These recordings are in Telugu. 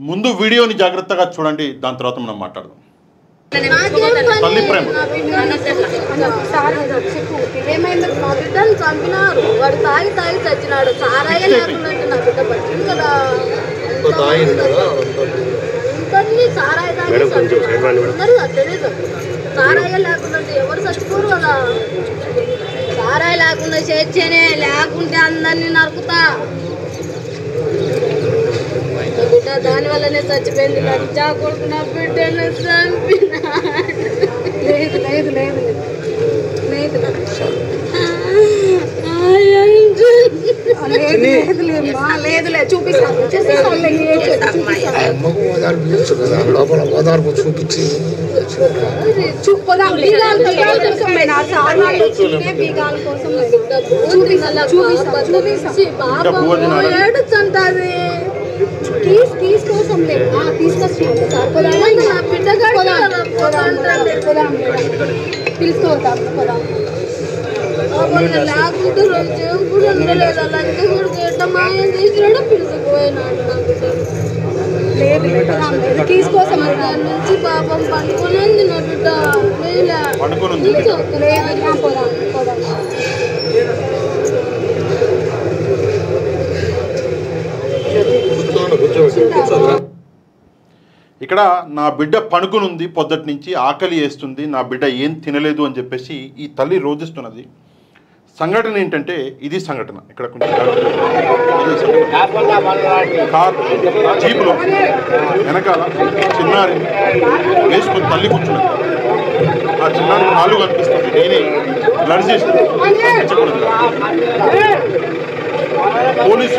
ముందు వీడియోని జాగ్రత్తగా చూడండి, దాని తర్వాత మనం మాట్లాడదాం. తల్లి ప్రేమ చంపినారు, వాడు తాగి తాగి చచ్చినాడు. సారాయ లేకుండా నా బిడ్డ బతికింది కదా. సారాయ తాగి అందరూ అట్లనే చంపుతారు. సారాయ లేకుండా ఎవరు చచ్చిపోరు కదా. సారాయ లేకుండా చేర్చేనే, లేకుంటే అందరినీ నరుకుతా. బిడ్డ దాని వల్లనే చచ్చిపోయింది. లంచా కొడుకు నా బిడ్డను చంపినాడు. లేదు లేదు లేదు లేదు లేదు చూపిస్తాను. చూపించి ఏడుచుంటది. కీస్ కోసం తీసుకోవద్దాం. లేకుంటే రోజు కూడా ఉండలేదు. అలాగే కూడా ఎట్లా మాయం తీసినాడో పిలుచుకుపోయినాడు నా బిడ్డ. కీస్ కోసం నుంచి పాపం పండుకునేది నా బిడ్డ. ఇక్కడ నా బిడ్డ పడుకునుంది, పొద్దుటి నుంచి ఆకలి వేస్తుంది, నా బిడ్డ ఏం తినలేదు అని చెప్పేసి ఈ తల్లి రోధిస్తున్నది. సంఘటన ఏంటంటే ఇది సంఘటన. ఇక్కడ కొంచెం కార్ జీపులో వెనకాల చిన్నారి వేసుకొని తల్లి కూర్చున్నది. ఆ చిన్నారి కాళ్ళు కనిపిస్తుంది. నేనే బ్లడ్ చేసి పోలీసు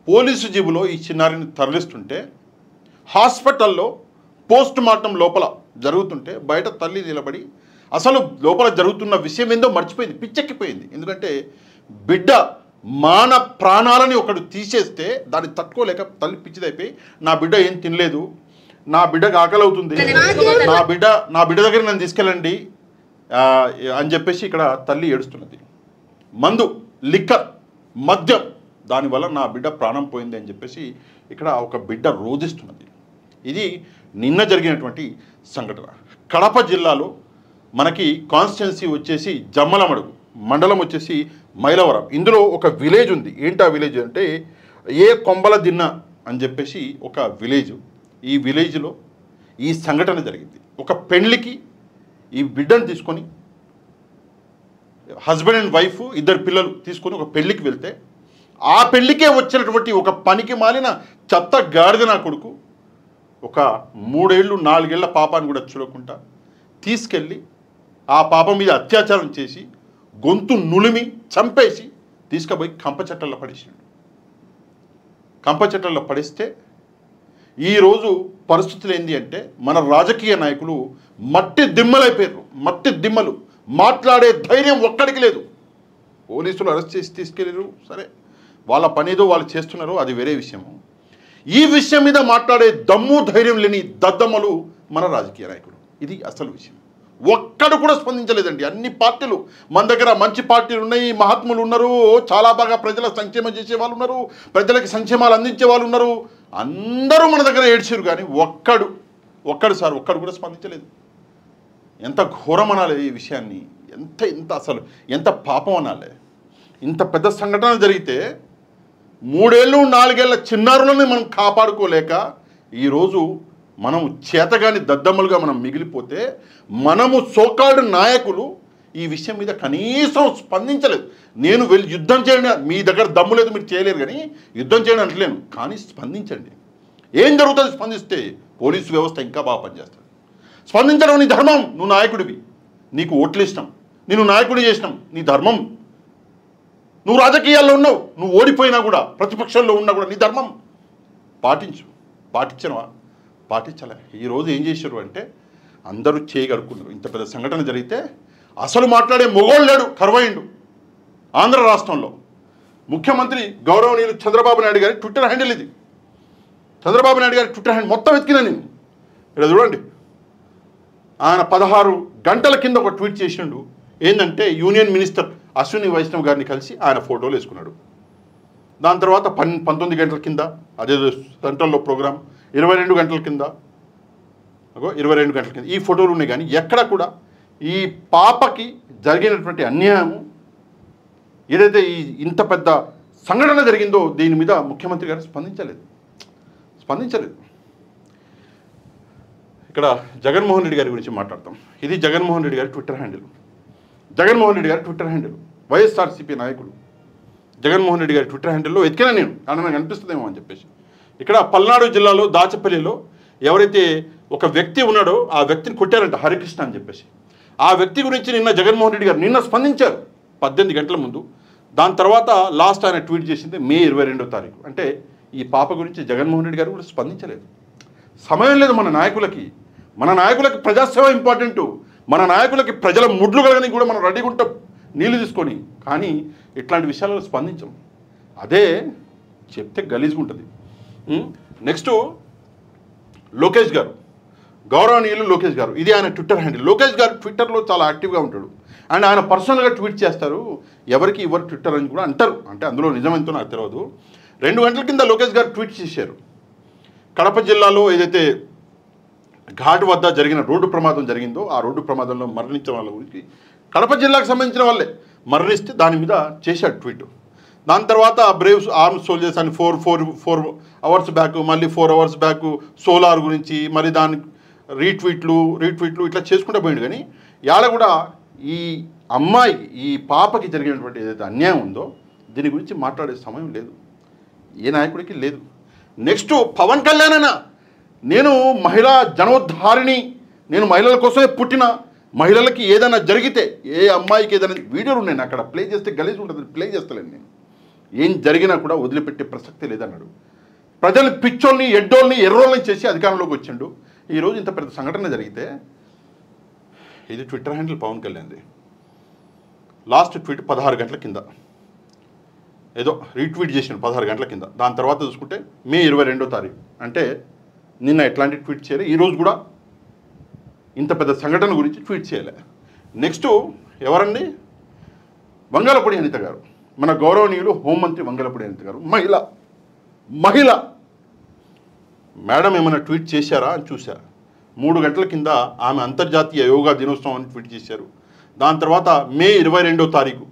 పోలీసు జీబులో ఈ చిన్నారిని తరలిస్తుంటే హాస్పిటల్లో పోస్ట్ మార్టం లోపల జరుగుతుంటే బయట తల్లి నిలబడి అసలు లోపల జరుగుతున్న విషయం ఏందో మర్చిపోయింది, పిచ్చెక్కిపోయింది. ఎందుకంటే బిడ్డ మాన ప్రాణాలని ఒకడు తీసేస్తే దాన్ని తట్టుకోలేక తల్లి పిచ్చిదైపోయి నా బిడ్డ ఏం తినలేదు, నా బిడ్డకు ఆకలి అవుతుంది, నా బిడ్డ దగ్గర నన్ను తీసుకెళ్ళండి అని చెప్పేసి ఇక్కడ తల్లి ఏడుస్తున్నది. మందు, లిక్కర్, మద్యం, దానివల్ల నా బిడ్డ ప్రాణం పోయింది అని చెప్పేసి ఇక్కడ ఒక బిడ్డ రోధిస్తున్నది. ఇది నిన్న జరిగినటువంటి సంఘటన. కడప జిల్లాలో మనకి కాన్స్టిట్యున్సీ వచ్చేసి జమ్మలమడుగు, మండలం వచ్చేసి మైలవరం. ఇందులో ఒక విలేజ్ ఉంది. ఏంటి ఆ విలేజ్ అంటే ఏ కొంబల దిన్న అని చెప్పేసి ఒక విలేజ్. ఈ విలేజ్లో ఈ సంఘటన జరిగింది. ఒక పెళ్లికి ఈ బిడ్డను తీసుకొని హస్బెండ్ అండ్ వైఫ్, ఇద్దరు పిల్లలు తీసుకొని ఒక పెళ్లికి వెళ్తే ఆ పెళ్లికే వచ్చినటువంటి ఒక పనికి మాలిన చెత్త గాడిద నా కొడుకు ఒక 3 ఏళ్ళు 4 ఏళ్ల పాపాన్ని కూడా చూడకుండా తీసుకెళ్ళి ఆ పాప మీద అత్యాచారం చేసి గొంతు నులిమి చంపేసి తీసుకుపోయి కంప చెట్టల్లో పడేసాడు. కంప చెట్టల్లో పడేస్తే ఈరోజు పరిస్థితులు ఏంటి అంటే మన రాజకీయ నాయకులు మట్టి దిమ్మలైపోయారు. మట్టి దిమ్మలు. మాట్లాడే ధైర్యం ఒక్కడికి లేదు. పోలీసులు అరెస్ట్ చేసి తీసుకెళ్ళారు, సరే వాళ్ళ పనేదో వాళ్ళు చేస్తున్నారు, అది వేరే విషయము. ఈ విషయం మీద మాట్లాడే దమ్ము ధైర్యం లేని దద్దమ్మలు మన రాజకీయ నాయకులు. ఇది అసలు విషయం. ఒక్కడు కూడా స్పందించలేదండి. అన్ని పార్టీలు మన దగ్గర మంచి పార్టీలు ఉన్నాయి, మహాత్ములు ఉన్నారు, చాలా బాగా ప్రజల సంక్షేమం చేసే వాళ్ళు ఉన్నారు, ప్రజలకి సంక్షేమాలు అందించే వాళ్ళు ఉన్నారు. అందరూ మన దగ్గర ఏడ్చారు, కానీ ఒక్కడు కూడా స్పందించలేదు. ఎంత ఘోరం అనాలి ఈ విషయాన్ని, ఎంత అసలు ఎంత పాపం అనాలి. ఇంత పెద్ద సంఘటన జరిగితే 3 ఏళ్ళు 4 ఏళ్ల చిన్నారులని మనం కాపాడుకోలేక ఈరోజు మనం చేతగాని దద్దమ్మలుగా మనం మిగిలిపోతే మనము సోకాల్డ్ నాయకులు ఈ విషయం మీద కనీసం స్పందించలేదు. నేను వెళ్ళి యుద్ధం చేయండి, మీ దగ్గర దమ్ము లేదు మీరు చేయలేరు, కానీ యుద్ధం చేయడం అంటలేను, కానీ స్పందించండి. ఏం జరుగుతుంది స్పందిస్తే? పోలీసు వ్యవస్థ ఇంకా బాగా పనిచేస్తుంది. స్పందించడం నీ ధర్మం, నువ్వు నాయకుడివి, నీకు ఓట్లు ఇష్టం, నేను నాయకుడి చేసినాం, నీ ధర్మం. నువ్వు రాజకీయాల్లో ఉన్నావు, నువ్వు ఓడిపోయినా కూడా ప్రతిపక్షంలో ఉన్నా కూడా నీ ధర్మం పాటించు. పాటించనవా? పాటించలే. ఈరోజు ఏం చేశారు అంటే అందరూ చేయగలుగుతున్నారు. ఇంత పెద్ద సంఘటన జరిగితే అసలు మాట్లాడే మొగోళ్ళు లేడు, కరువైండు. ఆంధ్ర రాష్ట్రంలో ముఖ్యమంత్రి గౌరవనీయులు చంద్రబాబు నాయుడు గారి ట్విట్టర్ హ్యాండిల్ ఇది. చంద్రబాబు నాయుడు గారి ట్విట్టర్ హ్యాండిల్ మొత్తం వెతికినా నేను. ఇక్కడ చూడండి, ఆయన 16 గంటల కింద ఒక ట్వీట్ చేసిండు. ఏంటంటే యూనియన్ మినిస్టర్ అశ్విని వైష్ణవ్ గారిని కలిసి ఆయన ఫోటోలు వేసుకున్నాడు. దాని తర్వాత 19 గంటల కింద అదే సెంట్రల్లో ప్రోగ్రామ్, 22 గంటల కింద 22 గంటల కింద ఈ ఫోటోలు ఉన్నాయి. కానీ ఎక్కడ కూడా ఈ పాపకి జరిగినటువంటి అన్యాయము ఏదైతే ఇంత పెద్ద సంఘటన జరిగిందో దీని మీద ముఖ్యమంత్రి గారు స్పందించలేదు. ఇక్కడ జగన్మోహన్ రెడ్డి గారి గురించి మాట్లాడతాం. ఇది జగన్మోహన్ రెడ్డి గారి ట్విట్టర్ హ్యాండిల్. వైఎస్ఆర్సీపీ నాయకుడు జగన్మోహన్ రెడ్డి గారి ట్విట్టర్ హ్యాండిల్లో ఎతికినా నేను, కానీ నాకు అనిపిస్తుందేమో అని చెప్పేసి. ఇక్కడ పల్నాడు జిల్లాలో దాచపల్లిలో ఎవరైతే ఒక వ్యక్తి ఉన్నాడో ఆ వ్యక్తిని కొట్టారంట, హరికృష్ణ అని చెప్పేసి. ఆ వ్యక్తి గురించి నిన్న జగన్మోహన్ రెడ్డి గారు నిన్న స్పందించారు 18 గంటల ముందు. దాని తర్వాత లాస్ట్ ఆయన ట్వీట్ చేసింది మే 22వ తారీఖు. అంటే ఈ పాప గురించి జగన్మోహన్ రెడ్డి గారు కూడా స్పందించలేదు. సమయం లేదు మన నాయకులకి ప్రజాసేవ ఇంపార్టెంటు. మన నాయకులకి ప్రజల ముడ్లు కలగని కూడా మనం రెడీగా ఉంటాం నీళ్లు తీసుకొని. కానీ ఇట్లాంటి విషయాలలో స్పందించం. అదే చెప్తే గలీజ్గా ఉంటుంది. నెక్స్ట్ లోకేష్ గారు, గౌరవనీయులు లోకేష్ గారు, ఇది ఆయన ట్విట్టర్ హ్యాండిల్. లోకేష్ గారు ట్విట్టర్లో చాలా యాక్టివ్గా ఉంటాడు అండ్ ఆయన పర్సనల్గా ట్వీట్ చేస్తారు. ఎవరికి ఎవరు ట్విట్టర్ అని కూడా అంటారు. అంటే అందులో నిజమెంతో నాకు తెలియదు. 2 గంటల కింద లోకేష్ గారు ట్వీట్ చేశారు. కడప జిల్లాలో ఏదైతే ఘాట్ వద్ద జరిగిన రోడ్డు ప్రమాదం జరిగిందో ఆ రోడ్డు ప్రమాదంలో మరణించిన వాళ్ళ గురించి కడప జిల్లాకు సంబంధించిన వాళ్ళే మరణిస్తే దాని మీద చేశాడు ట్వీట్. దాని తర్వాత బ్రేవ్స్ ఆర్మ్ సోల్జర్స్ అని 4 అవర్స్ బ్యాక్, మళ్ళీ 4 అవర్స్ బ్యాక్ సోలార్ గురించి మరి దాని రీట్వీట్లు ఇట్లా చేసుకుంటూ పోయిండు. కానీ ఇవాళ కూడా ఈ అమ్మాయికి ఈ పాపకి జరిగినటువంటి ఏదైతే అన్యాయం ఉందో దీని గురించి మాట్లాడే సమయం లేదు, ఏ నాయకుడికి లేదు. నెక్స్ట్ పవన్ కళ్యాణ్ అన్న, నేను మహిళా జనోద్ధారిణి, నేను మహిళల కోసమే పుట్టిన, మహిళలకి ఏదైనా జరిగితే ఏ అమ్మాయికి ఏదైనా వీడియోలు ఉన్నాయి అక్కడ ప్లే చేస్తే గలీజ్ ఉంటుంది, ప్లే చేస్తలేను నేను. ఏం జరిగినా కూడా వదిలిపెట్టే ప్రసక్తే లేదన్నాడు. ప్రజలు పిచ్చోల్ని ఎడ్డోల్ని ఎర్రోల్ని చేసి అధికారంలోకి వచ్చిండు. ఈరోజు ఇంత పెద్ద సంఘటన జరిగితే ఇది ట్విట్టర్ హ్యాండిల్ పవన్ కళ్యాణ్ది. లాస్ట్ ట్వీట్ 16 గంటల కింద ఏదో రీట్వీట్ చేసిన 16 గంటల కింద. దాని తర్వాత చూసుకుంటే మే 22వ తారీఖు. అంటే నిన్న ఎట్లాంటి ట్వీట్ చేయలే, ఈరోజు కూడా ఇంత పెద్ద సంఘటన గురించి ట్వీట్ చేయలే. నెక్స్ట్ ఎవరండి, వంగలపూడి అనిత గారు, మన గౌరవనీయులు హోంమంత్రి వంగలపూడి అనిత గారు, మహిళ మేడం ఏమైనా ట్వీట్ చేశారా అని చూశా. 3 గంటల కింద ఆమె అంతర్జాతీయ యోగా దినోత్సవం అని ట్వీట్ చేశారు. దాని తర్వాత మే 22వ తారీఖు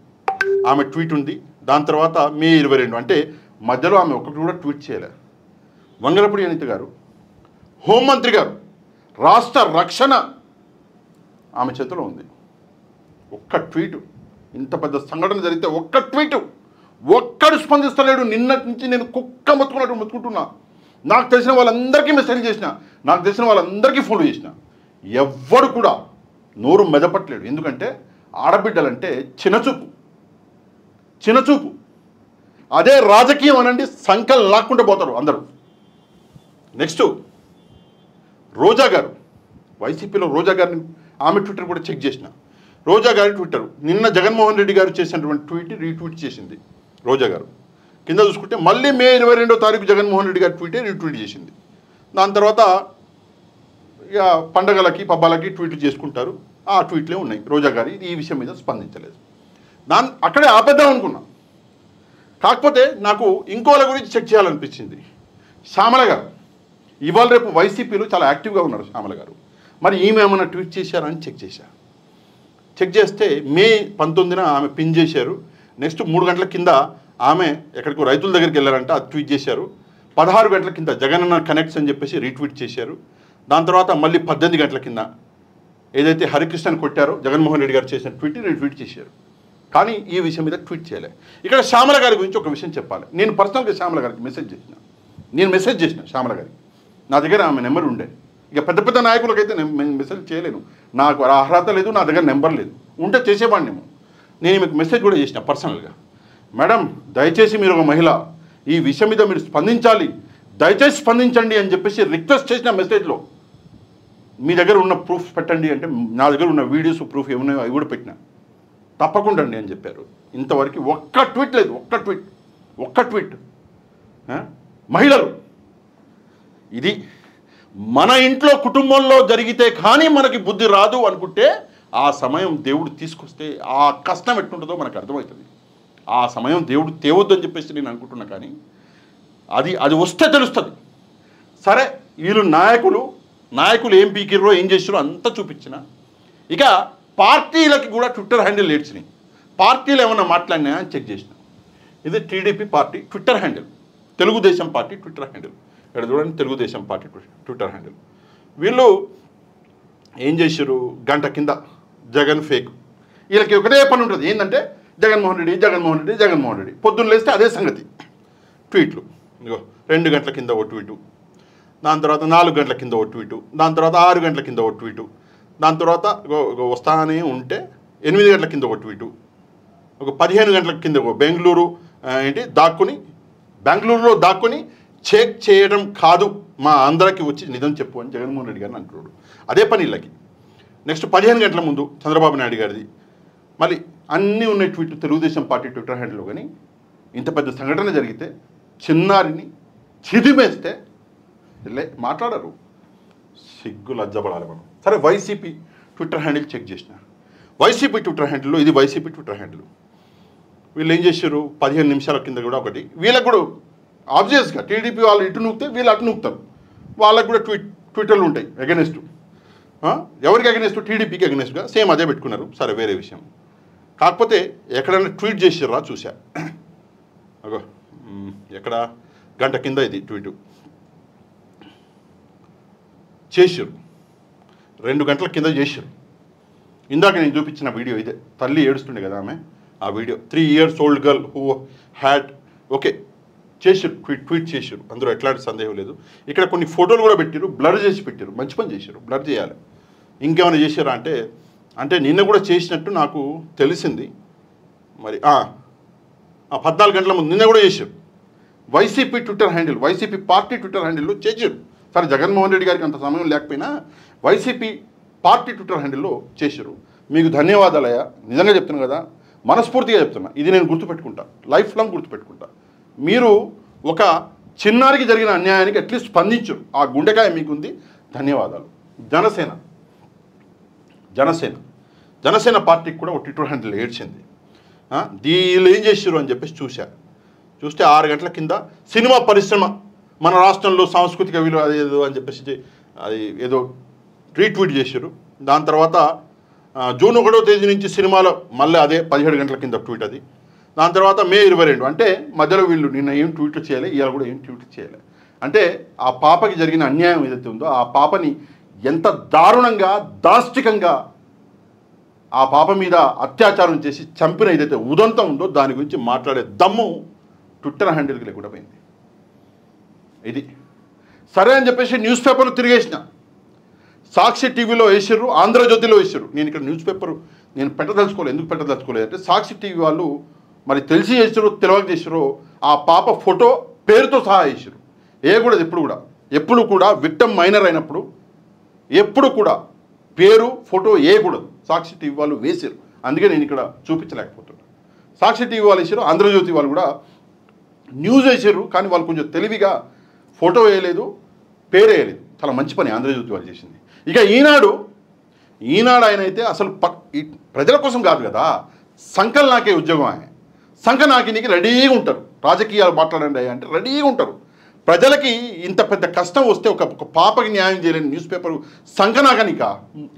ఆమె ట్వీట్ ఉంది. దాని తర్వాత మే 22 అంటే మధ్యలో ఆమె ఒకటి కూడా ట్వీట్ చేయలే. వంగలపూడి అనిత గారు హోంమంత్రి గారు, రాష్ట్ర రక్షణ ఆమె చేతిలో ఉంది. ఒక్క ట్వీటు, ఇంత పెద్ద సంఘటన జరిగితే ఒక్క ట్వీటు, ఒక్కడు స్పందిస్తలేడు. నిన్నటి నుంచి నేను కుక్క మొత్తుకుంటున్నా. నాకు తెలిసిన వాళ్ళందరికీ మెసేజ్ చేసిన, నాకు తెలిసిన వాళ్ళందరికీ ఫోన్లు చేసిన, ఎవ్వడు కూడా నోరు మెదపట్లేడు. ఎందుకంటే ఆడబిడ్డలంటే చిన్నచూపు. అదే రాజకీయం అనండి, సంకల్ లాక్కుంటూ పోతారు అందరూ. నెక్స్ట్ రోజా గారు, వైసీపీలో రోజా గారిని ఆమె ట్విట్టర్ కూడా చెక్ చేసిన. రోజా గారి ట్విట్టర్ నిన్న జగన్మోహన్ రెడ్డి గారు చేసినటువంటి ట్వీట్ రీట్వీట్ చేసింది రోజా గారు. కింద చూసుకుంటే మళ్ళీ మే 22వ తారీఖు జగన్మోహన్ రెడ్డి గారి ట్వీటే రీట్వీట్ చేసింది. దాని తర్వాత ఇక పండగలకి పబ్బాలకి ట్వీట్లు చేసుకుంటారు, ఆ ట్వీట్లే ఉన్నాయి. రోజా గారి ఈ విషయం మీద స్పందించలేదు. అక్కడే ఆపేద్దాం అనుకున్నా. కాకపోతే నాకు ఇంకోళ్ళ గురించి చెక్ చేయాలనిపించింది. శ్యామల గారు ఇవాళ రేపు వైసీపీలో చాలా యాక్టివ్గా ఉన్నారు శ్యామల గారు. మరి ఈమె ఏమైనా ట్వీట్ చేశారని చెక్ చేస్తే మే 19న ఆమె పిన్ చేశారు. నెక్స్ట్ 3 గంటల కింద ఆమె ఎక్కడికో రైతుల దగ్గరికి వెళ్ళారంట, అది ట్వీట్ చేశారు. 16 గంటల కింద జగనన్న కనెక్ట్స్ అని చెప్పేసి రీట్వీట్ చేశారు. దాని తర్వాత మళ్ళీ 18 గంటల కింద ఏదైతే హరికృష్ణని కొట్టారో జగన్మోహన్ రెడ్డి గారు చేసిన ట్వీట్ రీట్వీట్ చేశారు. కానీ ఈ విషయం మీద ట్వీట్ చేయలే. ఇక్కడ శ్యామల గారి గురించి ఒక విషయం చెప్పాలి. నేను పర్సనల్గా శ్యామల గారికి మెసేజ్ చేసిన శ్యామల గారికి. నా దగ్గర ఆమె నెంబర్ ఉండే. ఇక పెద్ద నాయకులకైతే నేను మెసేజ్ చేయలేను, నాకు అర్హత లేదు, నా దగ్గర నెంబర్ లేదు. ఉంటే చేసేవాడినేమో. నేను మీకు మెసేజ్ కూడా చేసిన పర్సనల్గా. మేడం దయచేసి మీరు ఒక మహిళ, ఈ విషయం మీద మీరు స్పందించాలి, దయచేసి స్పందించండి అని చెప్పేసి రిక్వెస్ట్ చేసిన మెసేజ్లో మీ దగ్గర ఉన్న ప్రూఫ్ పెట్టండి అంటే నా దగ్గర ఉన్న వీడియోస్ ప్రూఫ్ ఏమున్నాయో అవి కూడా పెట్టినా. తప్పకుండా అండి అని చెప్పారు. ఇంతవరకు ఒక్క ట్వీట్ లేదు, ఒక్క ట్వీట్. మహిళలు ఇది మన ఇంట్లో కుటుంబంలో జరిగితే కానీ మనకి బుద్ధి రాదు అనుకుంటే ఆ సమయం దేవుడు తీసుకొస్తే ఆ కష్టం ఎట్లుంటుందో మనకు అర్థమవుతుంది. ఆ సమయం దేవుడు తేవద్దని చెప్పేసి నేను అనుకుంటున్నా, కానీ అది వస్తే తెలుస్తుంది. సరే, వీళ్ళు నాయకులు ఏం పీకిర్రో ఏం చేసిరో అంతా చూపించిన. ఇక పార్టీలకి కూడా ట్విట్టర్ హ్యాండిల్ ఏడ్చినాయి. పార్టీలు ఏమన్నా మాట్లాడినా అని చెక్ చేసిన. ఇది TDP party Twitter handle, Telugu Desam party Twitter handle. ఇక్కడ చూడండి, తెలుగుదేశం పార్టీ ట్విట్టర్ హ్యాండిల్. వీళ్ళు ఏం చేశారు, గంట కింద జగన్ ఫేక్. వీళ్ళకి ఒకటే పని ఉంటుంది, ఏంటంటే జగన్మోహన్ రెడ్డి. పొద్దున్న లేస్తే అదే సంగతి, ట్వీట్లు. ఇగో 2 గంటల కింద ఓ ట్వీటు, దాని తర్వాత 4 గంటల కింద ఓ ట్వీటు, దాని తర్వాత 6 గంటల కింద ఓ ట్వీటు, దాని తర్వాత వస్తానే ఉంటే 8 గంటల కింద ఒక ట్వీటు, ఒక 15 గంటల కింద బెంగళూరులో దాక్కుని చెక్ చేయడం కాదు, మా అందరికీ వచ్చి నిజం చెప్పు అని జగన్మోహన్ రెడ్డి గారిని అంటున్నాడు. అదే పని వీళ్ళకి. నెక్స్ట్ 15 గంటల ముందు చంద్రబాబు నాయుడు గారిది. మళ్ళీ అన్నీ ఉన్నాయి ట్వీట్లు తెలుగుదేశం పార్టీ ట్విట్టర్ హ్యాండిల్లో. కానీ ఇంత పెద్ద సంఘటన జరిగితే చిన్నారిని చిదిమేస్తే మాట్లాడరు, సిగ్గు లజ్జపడాలి మనం. సరే, వైసీపీ ట్విట్టర్ హ్యాండిల్ చెక్ చేసిన. వైసీపీ ట్విట్టర్ హ్యాండిల్లో ఇది వైసీపీ ట్విట్టర్ హ్యాండిల్. వీళ్ళు ఏం చేశారు, 15 నిమిషాల కింద కూడా ఒకటి, వీళ్ళకు కూడా ఆబ్వియస్గా టీడీపీ వాళ్ళు ఇటు నూకుతే వీళ్ళు అటు నూకుతారు, వాళ్ళకు కూడా ట్విట్టర్లు ఉంటాయి అగెనెస్ట్. ఎవరికి అగెనెస్ట్, టీడీపీకి అగెనెస్ట్గా సేమ్ అదే పెట్టుకున్నారు. సరే, వేరే విషయం. కాకపోతే ఎక్కడైనా ట్వీట్ చేసిర్రా చూసా, అగో ఎక్కడ గంట కింద ఇది ట్వీటు చేసారు, 2 గంటల కింద చేశారు. ఇందాక నేను చూపించిన వీడియో ఇదే, తల్లి ఏడుస్తుండే కదా ఆమె, ఆ video 3 years old girl who had చేశారు, ట్వీట్ చేశారు, అందులో ఎట్లాంటి సందేహం లేదు. ఇక్కడ కొన్ని ఫోటోలు కూడా పెట్టారు, బ్లర్ చేసి పెట్టారు. మంచి పని చేశారు, బ్లర్ చేయాలి. ఇంకేమైనా చేశారా అంటే నిన్న కూడా చేసినట్టు నాకు తెలిసింది. మరి 14 గంటల ముందు నిన్న కూడా చేశారు. YCP Twitter handle, YCP party Twitter హ్యాండిల్లో చేశారు. సరే, జగన్మోహన్ రెడ్డి గారికి అంత సమయం లేకపోయినా వైసీపీ పార్టీ ట్విట్టర్ హ్యాండిల్లో చేశారు. మీకు ధన్యవాదాలయ్యా, నిజంగా చెప్తున్నా కదా, మనస్ఫూర్తిగా చెప్తున్నా. ఇది నేను గుర్తుపెట్టుకుంటా, లైఫ్ లాంగ్ గుర్తుపెట్టుకుంటా. మీరు ఒక చిన్నారికి జరిగిన అన్యాయానికి అట్లీస్ట్ స్పందించరు, ఆ గుండెకాయ మీకుంది, ధన్యవాదాలు. జనసేన పార్టీకి కూడా ఒక ట్విట్టర్ హ్యాండిల్ ఏడ్చింది. వీళ్ళు ఏం చేశారు అని చెప్పేసి చూస్తే 6 గంటల కింద సినిమా పరిశ్రమ మన రాష్ట్రంలో సాంస్కృతిక విలువ అదేదో అని చెప్పేసి అది ఏదో రీట్వీట్ చేశారు. దాని తర్వాత జూన్ 1వ తేదీ నుంచి సినిమాలో మళ్ళీ అదే 17 గంటల కింద ట్వీట్ అది. దాని తర్వాత మే 22, అంటే మధ్యలో వీళ్ళు నిన్న ఏం ట్వీట్లు చేయాలి, ఇవాళ కూడా ఏం ట్వీట్లు చేయాలి. అంటే ఆ పాపకి జరిగిన అన్యాయం ఏదైతే ఉందో, ఆ పాపని ఎంత దారుణంగా దాష్టికంగా ఆ పాప మీద అత్యాచారం చేసి చంపిన ఏదైతే ఉదంతం ఉందో దాని గురించి మాట్లాడే దమ్ము ట్విట్టర్ హ్యాండిల్కి లేకుండా పోయింది. ఇది సరే అని చెప్పేసి న్యూస్ పేపర్లు తిరిగేసిన. సాక్షి టీవీలో వేసారు, ఆంధ్రజ్యోతిలో వేసారు. నేను ఇక్కడ న్యూస్ పేపర్ నేను పెట్టదలుచుకోలేదు. ఎందుకు పెట్టదలుచుకోలేదు అంటే, సాక్షి టీవీ వాళ్ళు మరి తెలిసి చేసారో తెలియక చేసారో ఆ పాప ఫోటో పేరుతో సహా వేసారు. ఎప్పుడు కూడా విక్టిమ్ మైనర్ అయినప్పుడు ఎప్పుడు కూడా పేరు ఫోటో వేయకూడదు. సాక్షి టీవీ వాళ్ళు వేసారు, అందుకే నేను ఇక్కడ చూపించలేకపోతున్నాను. సాక్షి టీవీ వాళ్ళు వేసారు, ఆంధ్రజ్యోతి వాళ్ళు కూడా న్యూస్ వేసారు, కానీ వాళ్ళు కొంచెం తెలివిగా ఫోటో వేయలేదు, పేరు వేయలేదు. చాలా మంచి పని ఆంధ్రజ్యోతి వాళ్ళు చేసింది. ఇక ఈనాడు ఆయన అయితే అసలు ప్రజల కోసం కాదు కదా, సంకల్ నాకే ఉద్యోగం. ఆయన సంఖ నాకినికి రెడీగా ఉంటారు, రాజకీయాలు మాట్లాడండి అంటే రెడీగా ఉంటారు. ప్రజలకి ఇంత పెద్ద కష్టం వస్తే ఒక పాపకి న్యాయం చేయలేని న్యూస్ పేపర్ సంఖనాకనికా,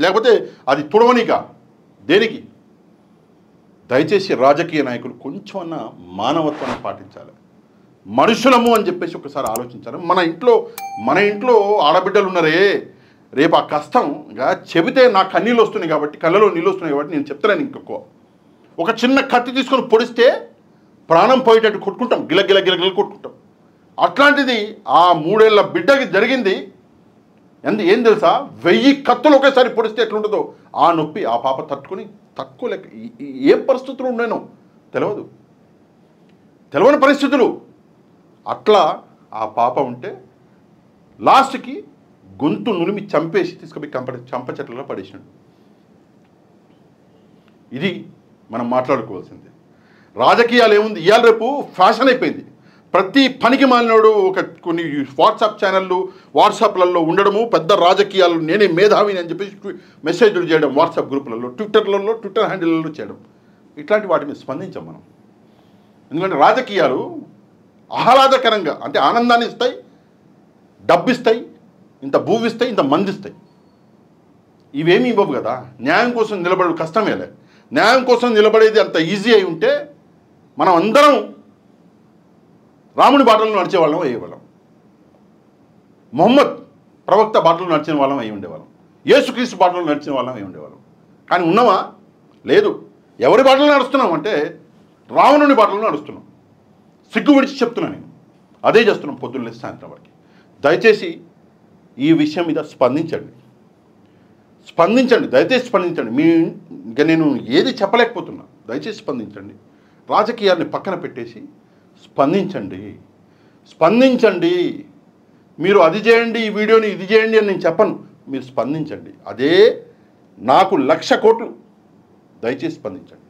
లేకపోతే అది తుడవనికా, దేనికి? దయచేసి రాజకీయ నాయకులు కొంచెమన్నా మానవత్వాన్ని పాటించాలి. మనుషులము అని చెప్పేసి ఒకసారి ఆలోచించాలి. మన ఇంట్లో ఆడబిడ్డలు ఉన్నారే, రేపు ఆ కష్టంగా చెబితే నాకు కన్నీళ్ళు వస్తున్నాయి కాబట్టి, కళ్ళలో నీళ్ళు వస్తున్నాయి కాబట్టి నేను చెప్తాను. ఇంకొక ఒక చిన్న కత్తి తీసుకొని పొడిస్తే ప్రాణం పోయేటట్టు కొట్టుకుంటాం, గిల కొట్టుకుంటాం. అట్లాంటిది ఆ 3 ఏళ్ల బిడ్డకి జరిగింది. ఏం తెలుసా, 1000 కత్తులు ఒకేసారి పొడిస్తే ఎట్లుంటుందో ఆ నొప్పి ఆ పాప తట్టుకోలేక ఏం పరిస్థితులు ఉన్నాయో తెలియని పరిస్థితులు. అట్లా ఆ పాప ఉంటే లాస్ట్కి గొంతు నులిమి చంపేసి తీసుకుపోయి చంప చెట్లలో పడేసినాడు. ఇది మనం మాట్లాడుకోవాల్సింది. రాజకీయాలు ఏముంది, ఇవాళ రేపు ఫ్యాషన్ అయిపోయింది. ప్రతి పనికి మాలినోడు కొన్ని వాట్సాప్ ఛానళ్ళు వాట్సాప్లలో ఉండడము, పెద్ద రాజకీయాలు నేనే మేధావిని అని చెప్పేసి మెసేజ్లు చేయడం వాట్సాప్ గ్రూపులలో, ట్విట్టర్ హ్యాండిల్లో చేయడం, ఇట్లాంటి వాటి మీద స్పందించాం మనం. ఎందుకంటే రాజకీయాలు ఆహ్లాదకరంగా అంటే ఆనందాన్ని ఇస్తాయి, డబ్బిస్తాయి, ఇంత భూవిస్తాయి, ఇంత మందిస్తాయి. ఇవేమీ ఇవ్వవు కదా. న్యాయం కోసం నిలబడు కష్టమేలే. న్యాయం కోసం నిలబడేది అంత ఈజీ అయి ఉంటే మనం అందరం రాముని బాటలో నడిచే వాళ్ళం అయ్యేవాళ్ళం, మొహమ్మద్ ప్రవక్త బాటలో నడిచిన వాళ్ళం అయి ఉండేవాళ్ళం, యేసుక్రీస్తు బాటలో నడిచిన వాళ్ళం అయి ఉండేవాళ్ళం. కానీ ఉన్నామా? లేదు. ఎవరి బాటలో నడుస్తున్నాం అంటే రావణుని బాటలో నడుస్తున్నాం. సిగ్గు విడిచి చెప్తున్నా నేను. అదే చేస్తున్నాం పొద్దున్న సాయంత్రం వరకు. దయచేసి ఈ విషయం మీద స్పందించండి, దయచేసి స్పందించండి. ఇంకా నేను ఏది చెప్పలేకపోతున్నా, దయచేసి స్పందించండి. రాజకీయాన్ని పక్కన పెట్టేసి స్పందించండి. మీరు అది చేయండి, ఈ వీడియోని ఇది చేయండి అని నేను చెప్పను, మీరు స్పందించండి. అదే నాకు 1,00,000 కోట్లు. దయచేసి స్పందించండి.